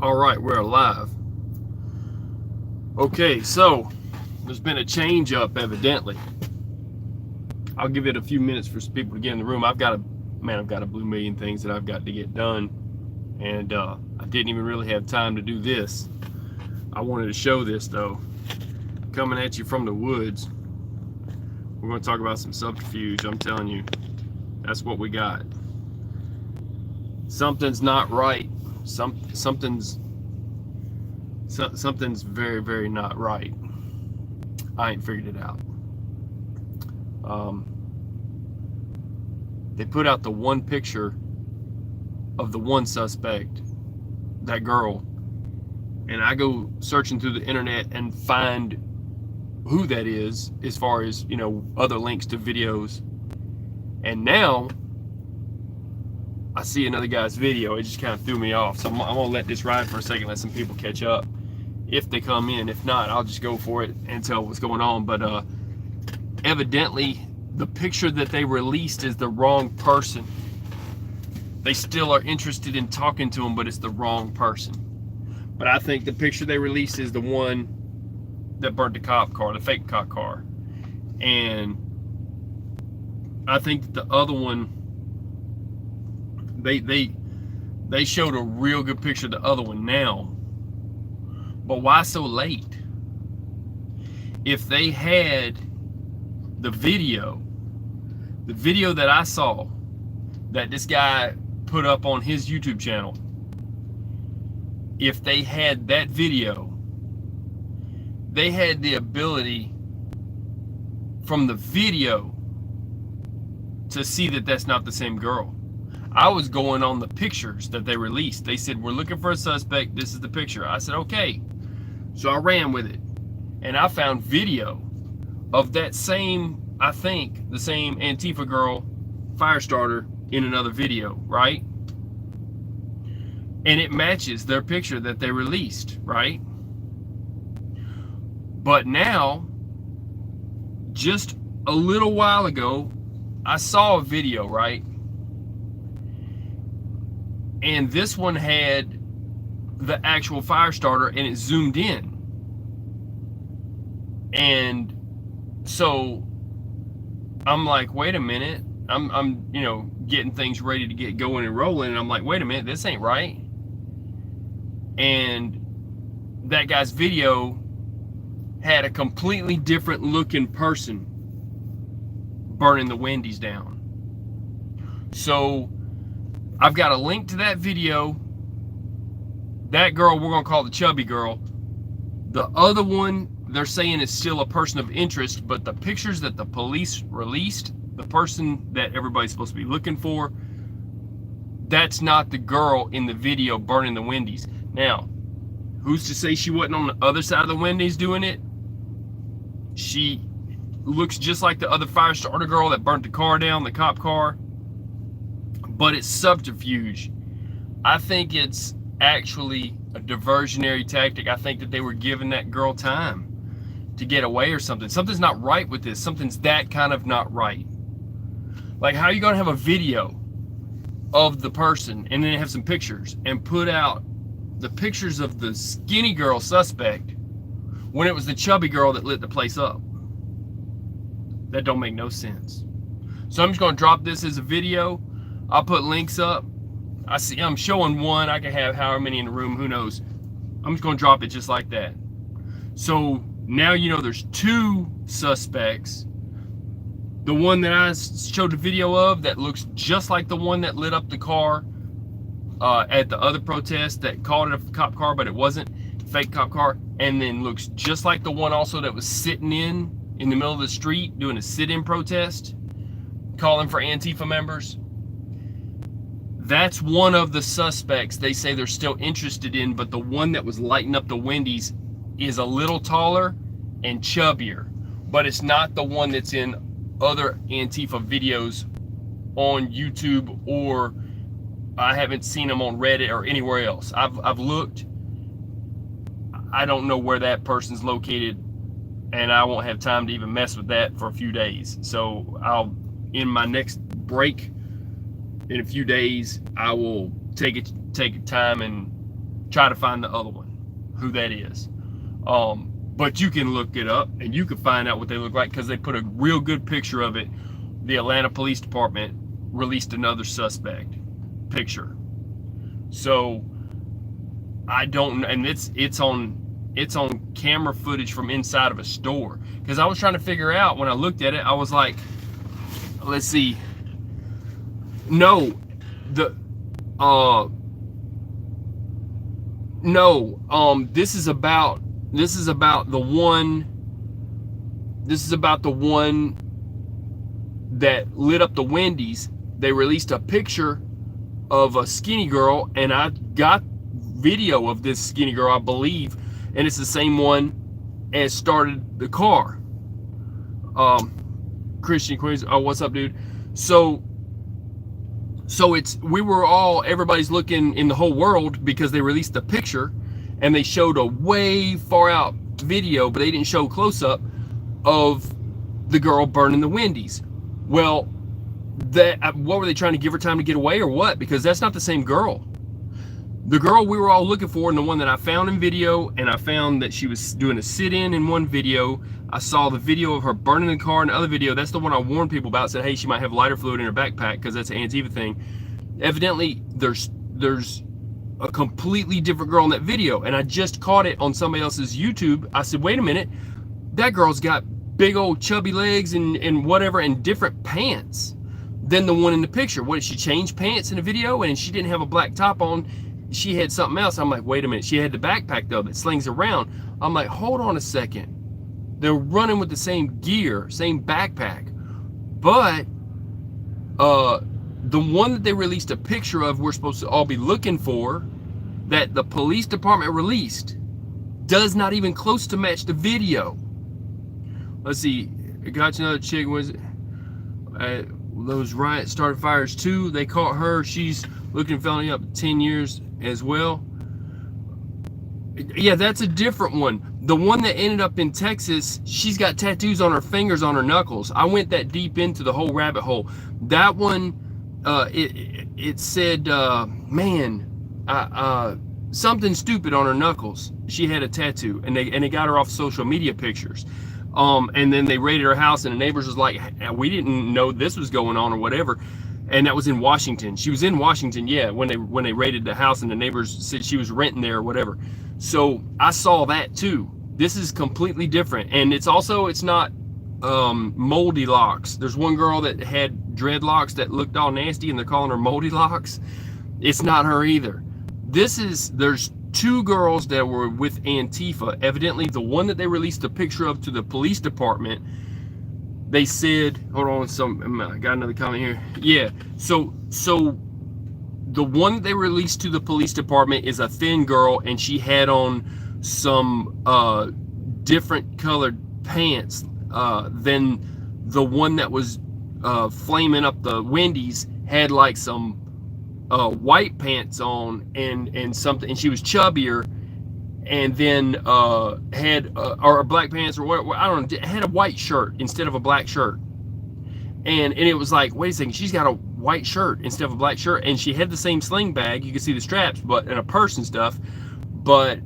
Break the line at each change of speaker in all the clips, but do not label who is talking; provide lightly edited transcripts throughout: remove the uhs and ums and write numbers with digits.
All right, we're live. Okay, so there's been a change up evidently. I'll give it a few minutes for people to get in the room. I've got a blue million things that I've got to get done, and I didn't even really have time to do this. I wanted to show this though. Coming at you from the woods. We're going to talk about some subterfuge. I'm telling you, that's what we got. Something's not right. Something's very, very not right. I ain't figured it out. They put out the one picture of the one suspect, that girl, and I go searching through the internet and find who that is, as far as, you know, other links to videos. And now I see another guy's video. It just kind of threw me off. So I'm gonna let this ride for a second, let some people catch up if they come in. If not, I'll just go for it and tell what's going on. But evidently the picture that they released is the wrong person. They still are interested in talking to him, but it's the wrong person. But I think the picture they released is the one that burnt the cop car, the fake cop car. And I think that the other one, they showed a real good picture of the other one now. But why so late? If they had the video that I saw that this guy put up on his YouTube channel, if they had that video, they had the ability from the video to see that that's not the same girl. I was going on the pictures that they released. They said, we're looking for a suspect. This is the picture. I said, okay. So I ran with it. And I found video of that same, I think, the same Antifa girl, Firestarter, in another video, right? And it matches their picture that they released, right? But now, just a little while ago, I saw a video, right? And this one had the actual Firestarter and it zoomed in. And so I'm like, wait a minute. I'm you know, getting things ready to get going and rolling, and I'm like, wait a minute, this ain't right. And that guy's video had a completely different looking person burning the Wendy's down. So I've got a link to that video. That girl we're gonna call the chubby girl. The other one, they're saying it's still a person of interest, but the pictures that the police released, the person that everybody's supposed to be looking for, that's not the girl in the video burning the Wendy's. Now, who's to say she wasn't on the other side of the Wendy's doing it? She looks just like the other Firestarter girl that burnt the car down, the cop car. But it's subterfuge. I think it's actually a diversionary tactic. I think that they were giving that girl time to get away or something. Something's not right with this. Something's that kind of not right. Like, how are you gonna have a video of the person and then have some pictures and put out the pictures of the skinny girl suspect when it was the chubby girl that lit the place up? That don't make no sense. So I'm just gonna drop this as a video. I'll put links up. I'm showing one. I can have however many in the room, who knows. I'm just gonna drop it just like that. So now you know there's two suspects. The one that I showed the video of that looks just like the one that lit up the car at the other protest that called it a cop car, but it wasn't, fake cop car. And then looks just like the one also that was sitting in the middle of the street doing a sit-in protest, calling for Antifa members. That's one of the suspects they say they're still interested in, but the one that was lighting up the Wendy's is a little taller and chubbier, but it's not the one that's in other Antifa videos on YouTube, or I haven't seen them on Reddit or anywhere else. I've looked. I don't know where that person's located, and I won't have time to even mess with that for a few days. So I'll, in my next break in a few days, I will take time and try to find the other one, who that is. But you can look it up and you can find out what they look like, because they put a real good picture of it. The Atlanta Police Department released another suspect picture. So I don't, and it's on camera footage from inside of a store. Because I was trying to figure out, when I looked at it, I was like, let's see. No, this is about the one that lit up the Wendy's. They released a picture of a skinny girl, and I got video of this skinny girl, I believe, and it's the same one as started the car. Christian Queens, oh, what's up, dude? So everybody's looking in the whole world, because they released the picture and they showed a way far out video, but they didn't show close up of the girl burning the Wendy's. Well, what were they trying to give her time to get away or what? Because that's not the same girl. The girl we were all looking for, and the one that I found in video, and I found that she was doing a sit-in in one video. I saw the video of her burning the car in the other video. That's the one I warned people about, said, hey, she might have lighter fluid in her backpack, because that's an Antifa thing. Evidently, there's a completely different girl in that video, and I just caught it on somebody else's YouTube. I said, wait a minute, that girl's got big old chubby legs and whatever, and different pants than the one in the picture. What, did she change pants in the video? And she didn't have a black top on, she had something else. I'm like, wait a minute, she had the backpack though that slings around. I'm like, hold on a second, they're running with the same gear, same backpack. But the one that they released a picture of, we're supposed to all be looking for, that the police department released, does not even close to match the video. Let's see, got you another chick, was it? Those riots started fires too. They caught her. She's looking felony up 10 years as well. Yeah, that's a different one. The one that ended up in Texas, she's got tattoos on her fingers, on her knuckles. I went that deep into the whole rabbit hole. That one, it said, something stupid on her knuckles. She had a tattoo, and they got her off social media pictures. And then they raided her house, and the neighbors was like, we didn't know this was going on or whatever. And that was in Washington. She was in Washington, yeah, when they raided the house, and the neighbors said she was renting there or whatever. So I saw that too. This is completely different. And it's not moldy locks. There's one girl that had dreadlocks that looked all nasty, and they're calling her moldy locks. It's not her either. There's two girls that were with Antifa. Evidently, the one that they released a picture of to the police department, they said, hold on, I got another comment here. Yeah, so the one that they released to the police department is a thin girl, and she had on some different colored pants than the one that was flaming up the Wendy's, had like some white pants on and something, and she was chubbier, and then had or black pants or what, I don't know, had a white shirt instead of a black shirt, and it was like, wait a second, she's got a white shirt instead of a black shirt, and she had the same sling bag, you can see the straps, but and a purse and stuff, but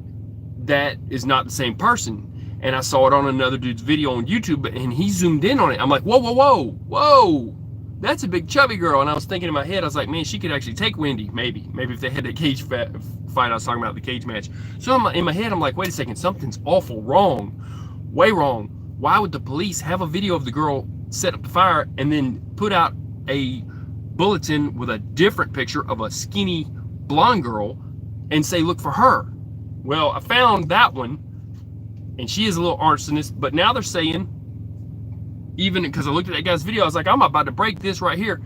that is not the same person. And I saw it on another dude's video on YouTube, and he zoomed in on it. I'm like, whoa, that's a big chubby girl. And I was thinking in my head, I was like, man, she could actually take Wendy, maybe if they had that cage fight I was talking about, the cage match. So in my head, I'm like, wait a second, something's awful wrong, way wrong. Why would the police have a video of the girl set up the fire and then put out a bulletin with a different picture of a skinny blonde girl and say, look for her? Well, I found that one, and she is a little arsonist, but now they're saying, even because I looked at that guy's video, I was like, I'm about to break this right here.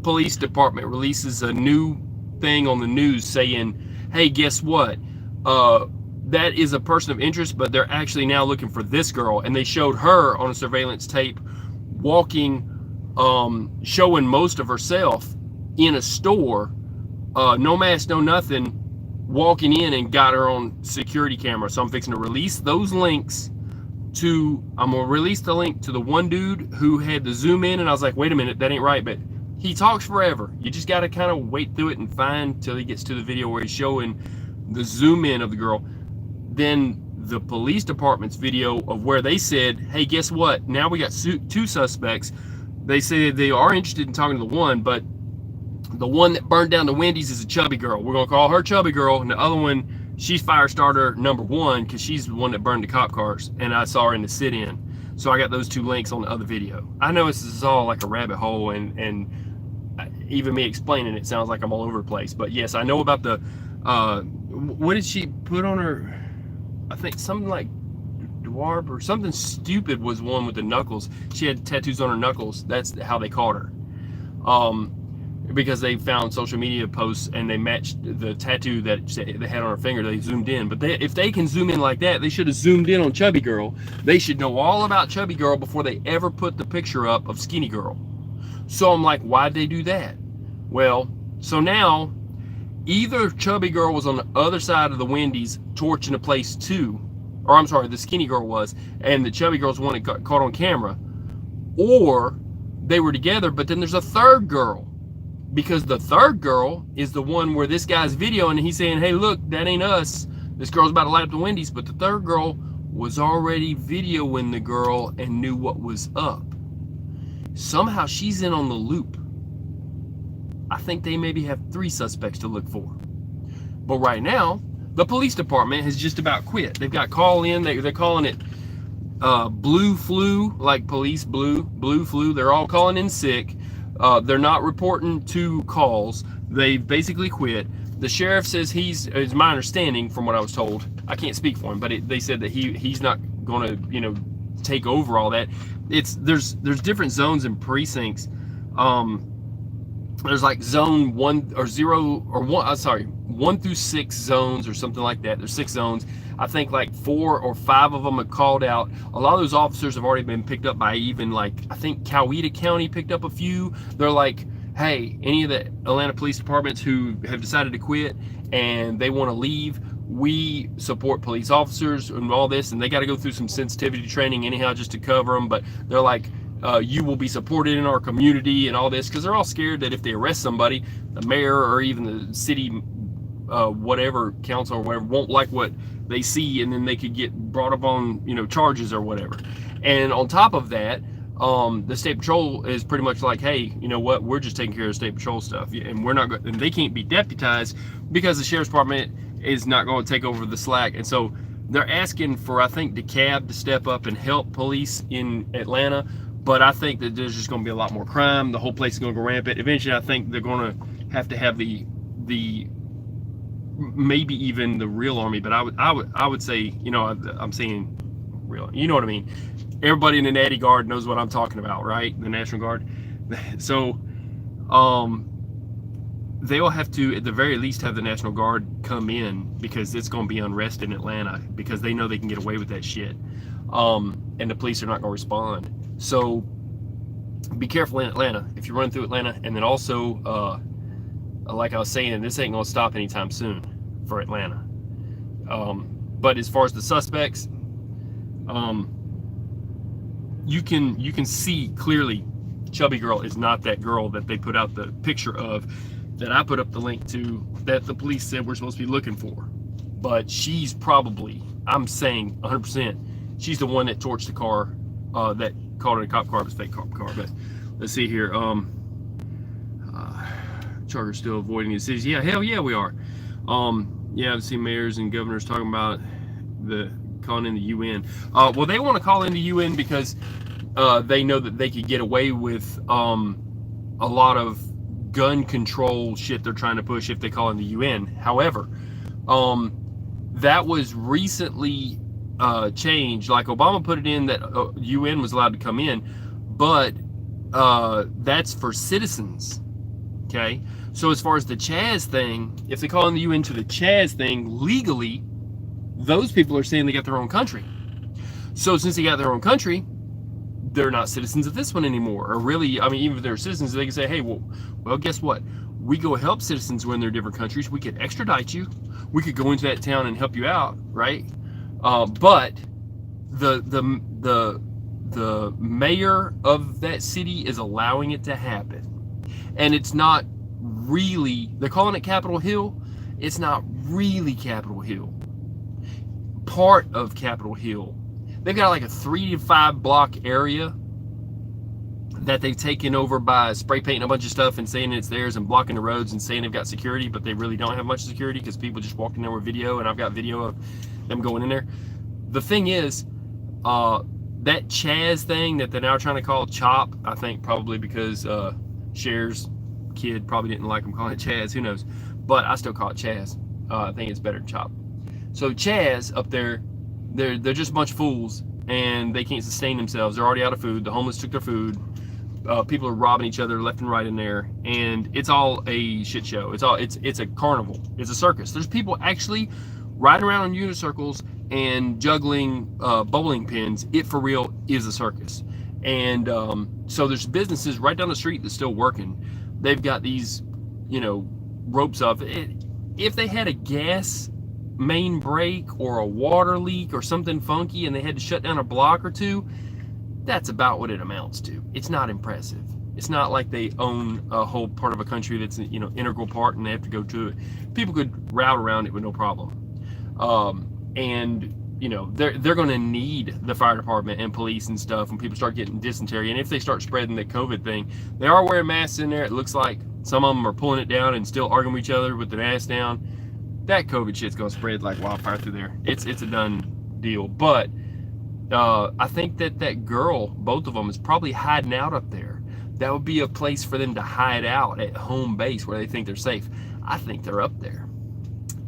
Police department releases a new thing on the news saying, hey, guess what? That is a person of interest, but they're actually now looking for this girl. And they showed her on a surveillance tape walking, showing most of herself in a store, no mask, no nothing, walking in, and got her on security camera. So I'm fixing to release those links I'm gonna release the link to the one dude who had the zoom in, and I was like, wait a minute, that ain't right, but he talks forever. You just gotta kind of wait through it and find till he gets to the video where he's showing the zoom in of the girl, then the police department's video of where they said, hey, guess what? Now we got 2 suspects. They say they are interested in talking to the one, but the one that burned down the Wendy's is a chubby girl. We're going to call her chubby girl, and the other one, she's Firestarter number 1 because she's the one that burned the cop cars, and I saw her in the sit-in. So I got those 2 links on the other video. I know this is all like a rabbit hole, and even me explaining it sounds like I'm all over the place. But yes, I know about the, what did she put on her? I think something like Dwarb or something stupid was one with the knuckles. She had tattoos on her knuckles. That's how they called her. Because they found social media posts and they matched the tattoo that they had on her finger. They zoomed in. But if they can zoom in like that, they should have zoomed in on Chubby Girl. They should know all about Chubby Girl before they ever put the picture up of Skinny Girl. So I'm like, why'd they do that? Well, so now either Chubby Girl was on the other side of the Wendy's torching the place too, or I'm sorry, the Skinny Girl was, and the Chubby Girl's the one that got caught on camera, or they were together, but then there's a third girl, because the third girl is the one where this guy's videoing and he's saying, hey, look, that ain't us. This girl's about to light up the Wendy's, but the third girl was already videoing the girl and knew what was up. Somehow she's in on the loop. I think they maybe have 3 suspects to look for. But right now, the police department has just about quit. They've got call in. They're calling it blue flu, like police blue flu. They're all calling in sick. They're not reporting 2 calls. They've basically quit. The sheriff says is my understanding from what I was told. I can't speak for him, but they said that he's not going to, take over all that. There's different zones and precincts. There's like zone 1 or 0 or 1 through 6 zones or something like that. There's 6 zones. I think like 4 or 5 of them are called out. A lot of those officers have already been picked up by even like, I think Coweta County picked up a few. They're like, hey, any of the Atlanta police departments who have decided to quit and they want to leave, we support police officers and all this, and they got to go through some sensitivity training anyhow just to cover them. But they're like, you will be supported in our community and all this, because they're all scared that if they arrest somebody, the mayor or even the city whatever council or whatever won't like what they see, and then they could get brought up on charges or whatever. And on top of that, the state patrol is pretty much like, hey, you know what, we're just taking care of state patrol stuff, and we're not going, and they can't be deputized because the sheriff's department is not going to take over the slack. And so they're asking for, I think, DeKalb to step up and help police in Atlanta. But I think that there's just going to be a lot more crime. The whole place is going to go rampant. Eventually, I think they're going to have the maybe even the real army. But I would say, I'm saying real. You know what I mean? Everybody in the Natty Guard knows what I'm talking about, right? The National Guard. So, they'll have to, at the very least, have the National Guard come in, because it's going to be unrest in Atlanta because they know they can get away with that shit. And the police are not going to respond. So be careful in Atlanta if you're running through Atlanta. And then also, like I was saying, this ain't going to stop anytime soon for Atlanta. But as far as the suspects, you can see clearly Chubby Girl is not that girl that they put out the picture of, that I put up the link to, that the police said we're supposed to be looking for. But she's probably, I'm saying 100%, she's the one that torched the car, that called it a cop car. It was a fake cop car. But let's see here. Charter's still avoiding the cities. Yeah, hell yeah, we are. Yeah, I've seen mayors and governors talking about calling in the UN. Well, they want to call in the UN because they know that they could get away with a lot of gun control shit they're trying to push if they call in the UN. However, that was recently changed. Like Obama put it in that UN was allowed to come in, but that's for citizens. Okay, so as far as the Chaz thing, if they call in the UN to the Chaz thing legally, those people are saying they got their own country. So since they got their own country, they're not citizens of this one anymore. Or really, I mean, even if they're citizens, they can say, hey, well, guess what? We go help citizens when they're in different countries. We could extradite you. We could go into that town and help you out, right? But the mayor of that city is allowing it to happen. And it's not really, they're calling it Capitol Hill. It's not really Capitol Hill, part of Capitol Hill. They've got like a 3 to 5 block area that they've taken over by spray painting a bunch of stuff and saying it's theirs and blocking the roads and saying they've got security, but they really don't have much security because people just walked in there with video, and I've got video of them going in there. The thing is, that Chaz thing that they're now trying to call Chop, I think probably because Cher's kid probably didn't like them calling it Chaz, who knows, but I still call it Chaz. I think it's better than Chop. So Chaz up there, they're just a bunch of fools, and they can't sustain themselves. They're already out of food. The homeless took their food. People are robbing each other left and right in there, and it's all a shit show. It's a carnival. It's a circus. There's people actually riding around on unicycles and juggling bowling pins. It for real is a circus. And so there's businesses right down the street that's still working. They've got these, ropes up. If they had a gas main break or a water leak or something funky and they had to shut down a block or two, that's about what it amounts to. It's not impressive. It's not like they own a whole part of a country that's integral part and they have to go to it. People could route around it with no problem. And they're going to need the fire department and police and stuff when people start getting dysentery. And if they start spreading the COVID thing, they are wearing masks in there. It looks like some of them are pulling it down and still arguing with each other with the mask down. That COVID shit's going to spread like wildfire through there. It's a done deal. But I think that girl, both of them, is probably hiding out up there. That would be a place for them to hide out at home base where they think they're safe. I think they're up there.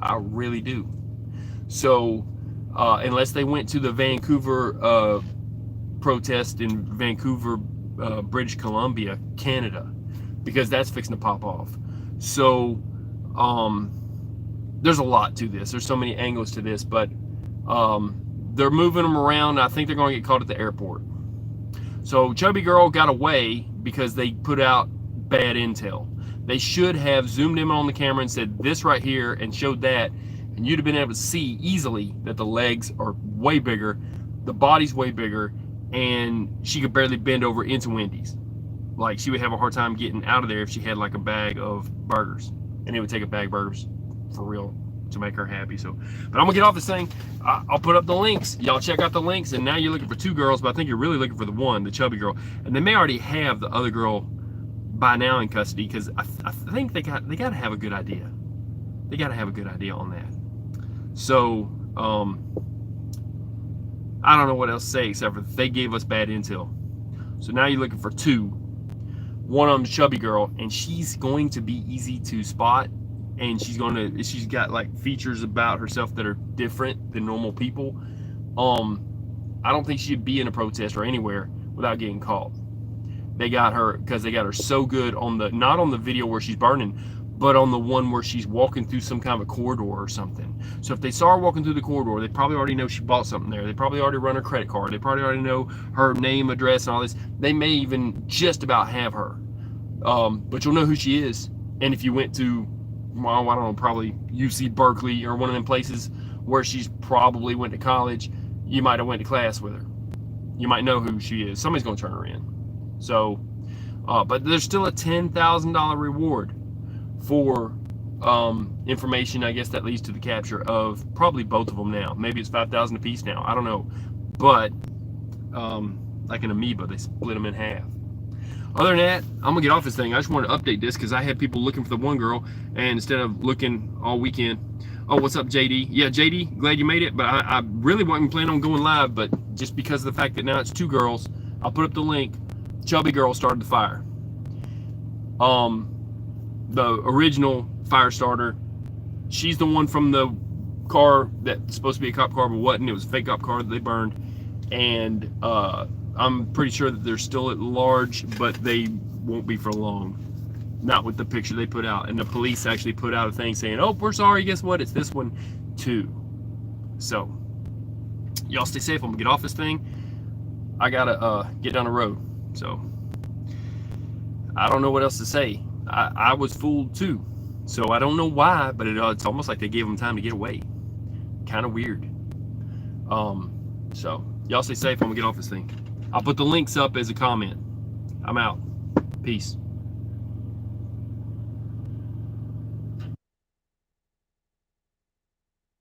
I really do. So unless they went to the Vancouver protest in Vancouver, British Columbia, Canada, because that's fixing to pop off. So there's a lot to this. There's so many angles to this, but they're moving them around. I think they're going to get caught at the airport. So Chubby Girl got away because they put out bad intel. They should have zoomed in on the camera and said this right here and showed that, and you'd have been able to see easily that the legs are way bigger, the body's way bigger, and she could barely bend over into Wendy's. Like, she would have a hard time getting out of there if she had like a bag of burgers, and it would take a bag of burgers for real to make her happy. So, but I'm gonna get off this thing. I'll put up the links. Y'all check out the links. And now you're looking for 2 girls, but I think you're really looking for the one, the chubby girl. And they may already have the other girl by now in custody, because I think they got to have a good idea. They got to have a good idea on that. So I don't know what else to say except for they gave us bad intel. So now you're looking for 2. One of them's chubby girl, and she's going to be easy to spot. And she's got like features about herself that are different than normal people. I don't think she'd be in a protest or anywhere without getting caught. They got her because they got her so good on the, not on the video where she's burning, but on the one where she's walking through some kind of a corridor or something. So if they saw her walking through the corridor, they probably already know she bought something there. They probably already run her credit card. They probably already know her name, address, and all this. They may even just about have her. But you'll know who she is. And if you went to, well, I don't know, probably UC Berkeley or one of them places where she's probably went to college, you might have went to class with her. You might know who she is. Somebody's going to turn her in. So, but there's still a $10,000 reward for information, I guess, that leads to the capture of probably both of them now. Maybe it's $5,000 a piece now. I don't know. But like an amoeba, they split them in half. Other than that, I'm going to get off this thing. I just wanted to update this because I had people looking for the one girl, and instead of looking all weekend. Oh, what's up, JD? Yeah, JD, glad you made it, but I really wasn't planning on going live, but just because of the fact that now it's 2 girls, I'll put up the link. Chubby girl started the fire. The original Firestarter, she's the one from the car that's supposed to be a cop car, but wasn't. It was a fake cop car that they burned, and I'm pretty sure that they're still at large, but they won't be for long. Not with the picture they put out. And the police actually put out a thing saying, oh, we're sorry, guess what? It's this one too. So, y'all stay safe. I'm gonna get off this thing. I gotta get down the road. So, I don't know what else to say. I was fooled too. So, I don't know why, but it's almost like they gave them time to get away. Kind of weird. So, y'all stay safe. I'm gonna get off this thing. I'll put the links up as a comment. I'm out. Peace.